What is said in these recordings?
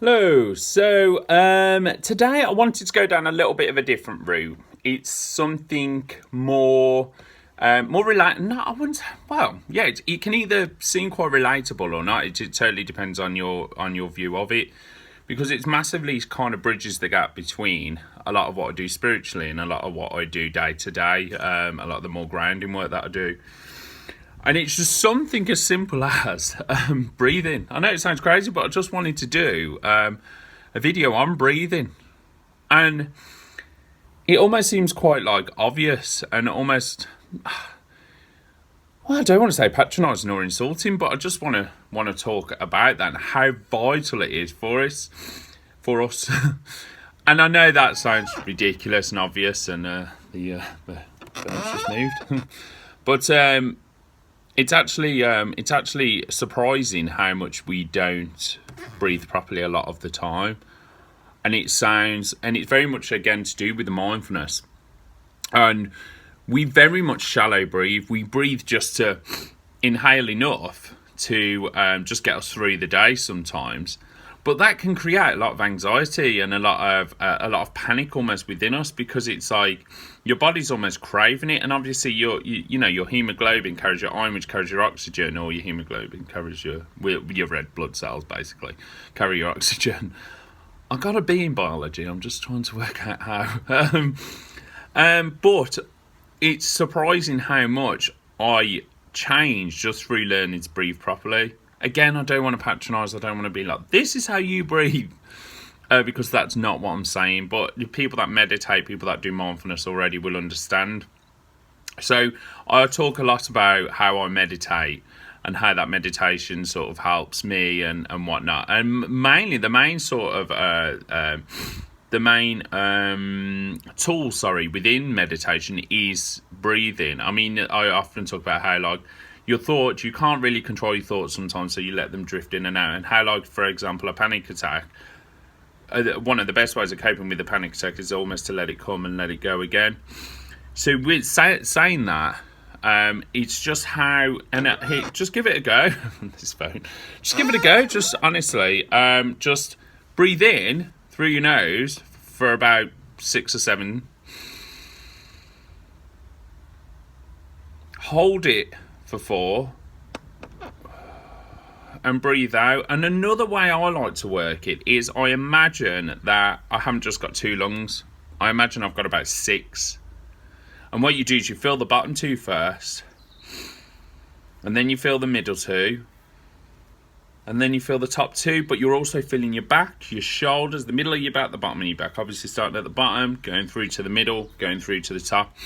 Hello. Today I wanted to go down a little bit of a different route. It's something more related. No, I wouldn't. Well, yeah, it can either seem quite relatable or not. It totally depends on your view of it, because it's massively kind of bridges the gap between a lot of what I do spiritually and a lot of what I do day to day. A lot of the more grounding work that I do. And it's just something as simple as breathing. I know it sounds crazy, but I just wanted to do a video on breathing. And it almost seems quite like obvious and almost, well, I don't want to say patronising or insulting, but I just want to talk about that and how vital it is for us. And I know that sounds ridiculous and obvious, and the bench just moved. But it's actually surprising how much we don't breathe properly a lot of the time, and it's very much again to do with the mindfulness, and we very much shallow breathe. We breathe just to inhale enough to just get us through the day sometimes. But that can create a lot of anxiety and a lot of panic almost within us, because it's like your body's almost craving it, and obviously your hemoglobin carries your iron, which carries your oxygen, or your hemoglobin carries your red blood cells, basically carry your oxygen. I got a B in biology. I'm just trying to work out how. But it's surprising how much I changed just through learning to breathe properly. Again, I don't want to patronise. I don't want to be like, this is how you breathe, because that's not what I'm saying. But the people that meditate, people that do mindfulness already will understand. So I talk a lot about how I meditate and how that meditation sort of helps me and whatnot. And mainly the main sort of tool, within meditation is breathing. I mean, I often talk about how, like, your thoughts, you can't really control your thoughts sometimes, so you let them drift in and out. And how, like, for example, a panic attack, one of the best ways of coping with a panic attack is almost to let it come and let it go again. So with saying that, it's just how, and hey, just give it a go. This phone, just give it a go. Just honestly, just breathe in through your nose for about 6 or 7. Hold it for 4 and breathe out. And another way I like to work it is, I imagine that I haven't just got 2 lungs. I imagine I've got about 6. And what you do is you fill the bottom 2 first, and then you fill the middle 2, and then you fill the top 2, but you're also filling your back, your shoulders, the middle of your back, the bottom of your back. Obviously starting at the bottom, going through to the middle, going through to the top.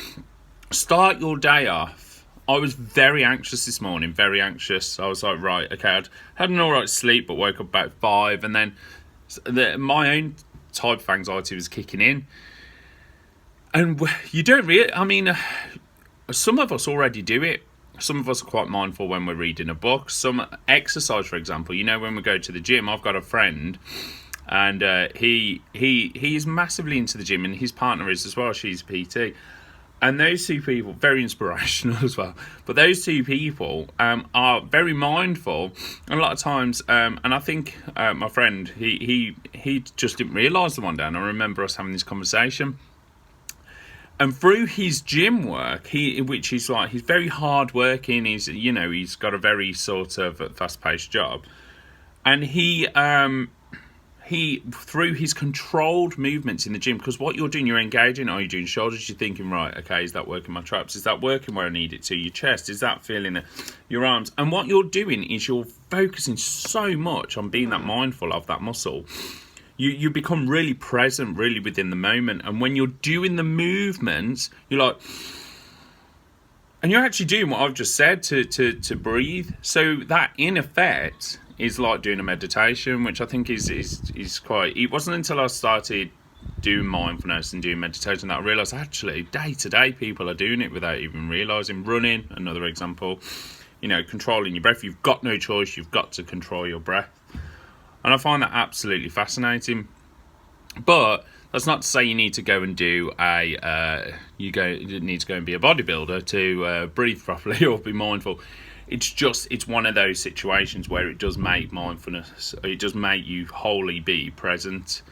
Start your day off. I was very anxious this morning, very anxious. I was like, right, okay, I'd had an alright sleep, but woke up about 5, and then my own type of anxiety was kicking in. And you don't really, I mean, some of us already do it. Some of us are quite mindful when we're reading a book. Some exercise, for example, when we go to the gym, I've got a friend, and he is massively into the gym, and his partner is as well. She's a PT. And those 2 people, very inspirational as well, but those 2 people are very mindful. And a lot of times, and I think my friend, he just didn't realise the one day. And I remember us having this conversation. And through his gym work, which is like, he's very hard working. He's got a very sort of fast paced job, and he through his controlled movements in the gym, because what you're doing, you're engaging. Are you doing shoulders? You're thinking, right, okay, is that working my traps? Is that working where I need it to? Your chest, is that feeling it? Your arms. And what you're doing is you're focusing so much on being that mindful of that muscle. You become really present, really within the moment. And when you're doing the movements, you're like, and you're actually doing what I've just said to breathe. So that, in effect, is like doing a meditation, which I think is quite. It wasn't until I started doing mindfulness and doing meditation that I realised, actually, day to day people are doing it without even realising. Running, another example. Controlling your breath. You've got no choice. You've got to control your breath. And I find that absolutely fascinating. But that's not to say you need to go and do you need to go and be a bodybuilder to breathe properly or be mindful. it's one of those situations where it does make mindfulness, it does make you wholly be present.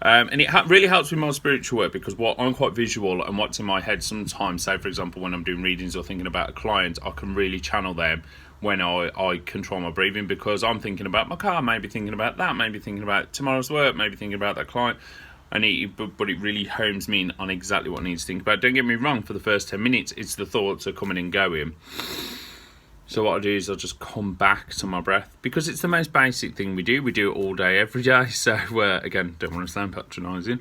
And it really helps with my spiritual work, because I'm quite visual, and what's in my head sometimes, say for example when I'm doing readings or thinking about a client, I can really channel them when I control my breathing, because I'm thinking about my car, maybe thinking about that, maybe thinking about tomorrow's work, maybe thinking about that client. But it really homes me in on exactly what I need to think about. Don't get me wrong, for the first 10 minutes it's the thoughts are coming and going. So what I do is I'll just come back to my breath, because it's the most basic thing we do. We do it all day, every day. So again, don't want to sound patronising,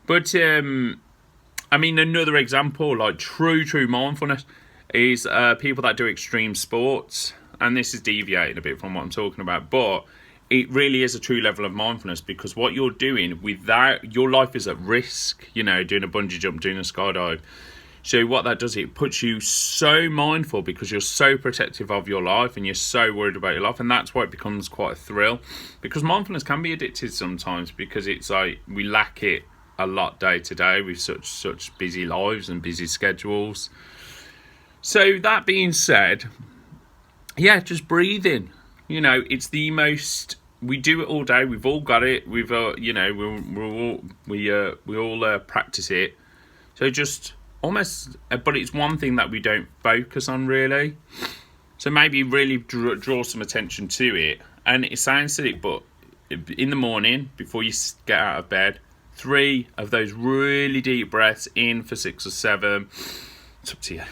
but I mean, another example, like true mindfulness, is people that do extreme sports. And this is deviating a bit from what I'm talking about, but it really is a true level of mindfulness, because what you're doing without your life is at risk. Doing a bungee jump, doing a skydive. So what that does, it puts you so mindful, because you're so protective of your life and you're so worried about your life, and that's why it becomes quite a thrill. Because mindfulness can be addictive sometimes, because it's like we lack it a lot day to day with such busy lives and busy schedules. So that being said, yeah, just breathing. It's the most. We do it all day. We've all got it. We all practice it. So just almost, but it's one thing that we don't focus on really. So maybe really draw some attention to it. And it sounds silly, but in the morning before you get out of bed, 3 of those really deep breaths in for 6 or 7. It's up to you.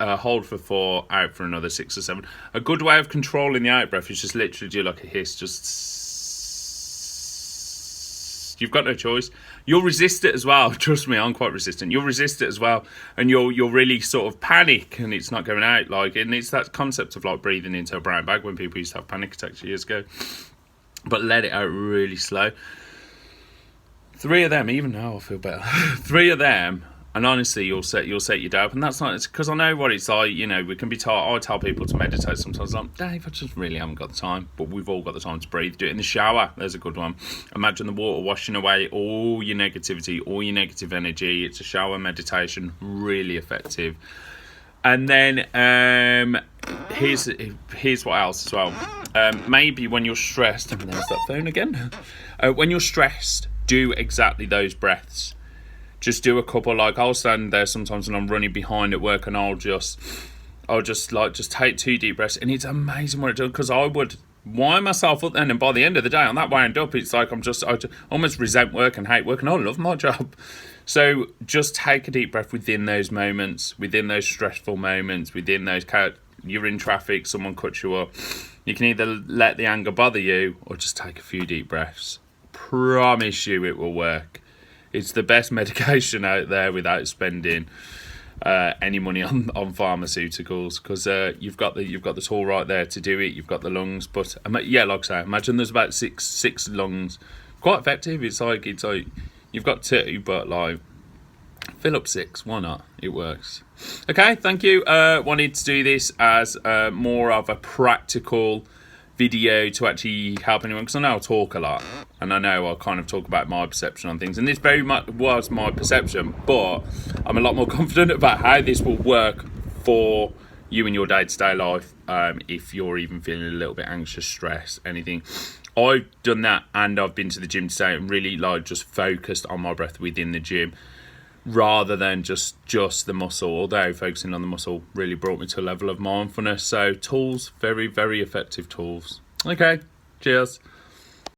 Hold for 4, out for another 6 or 7. A good way of controlling the out breath is just literally do like a hiss. You've got no choice. You'll resist it as well. Trust me, I'm quite resistant. You'll resist it as well, and you'll really sort of panic, and it's not going out. And it's that concept of like breathing into a brown bag when people used to have panic attacks years ago. But let it out really slow. 3 of them, even now I feel better. 3 of them. And honestly, you'll set your day up, and that's not, it's because I know what it's like. We can be taught. I tell people to meditate sometimes. I'm like, Dave, I just really haven't got the time. But we've all got the time to breathe. Do it in the shower. There's a good one. Imagine the water washing away all your negativity, all your negative energy. It's a shower meditation, really effective. And then here's what else as well. Maybe when you're stressed, and there's that phone again. When you're stressed, do exactly those breaths. Just do a couple. Like I'll stand there sometimes when I'm running behind at work, and I'll just take 2 deep breaths, and it's amazing what it does. Because I would wind myself up then, and by the end of the day, on that wound up, it's like I almost resent work and hate work, and I love my job. So just take a deep breath within those moments, within those stressful moments, within those you're in traffic, someone cuts you up. You can either let the anger bother you, or just take a few deep breaths. Promise you, it will work. It's the best medication out there without spending any money on pharmaceuticals, because you've got the tool right there to do it. You've got the lungs, but yeah, like I say, imagine there's about six lungs. Quite effective. It's like you've got 2, but like fill up 6. Why not? It works. Okay, thank you. Wanted to do this as more of a practical video to actually help anyone, because I know I talk a lot, and I know I kind of talk about my perception on things, and this very much was my perception, but I'm a lot more confident about how this will work for you in your day-to-day life. If you're even feeling a little bit anxious, stressed, anything. I've done that, and I've been to the gym today and really just focused on my breath within the gym, rather than just the muscle. Although focusing on the muscle really brought me to a level of mindfulness. So tools, very, very effective tools. Okay, cheers.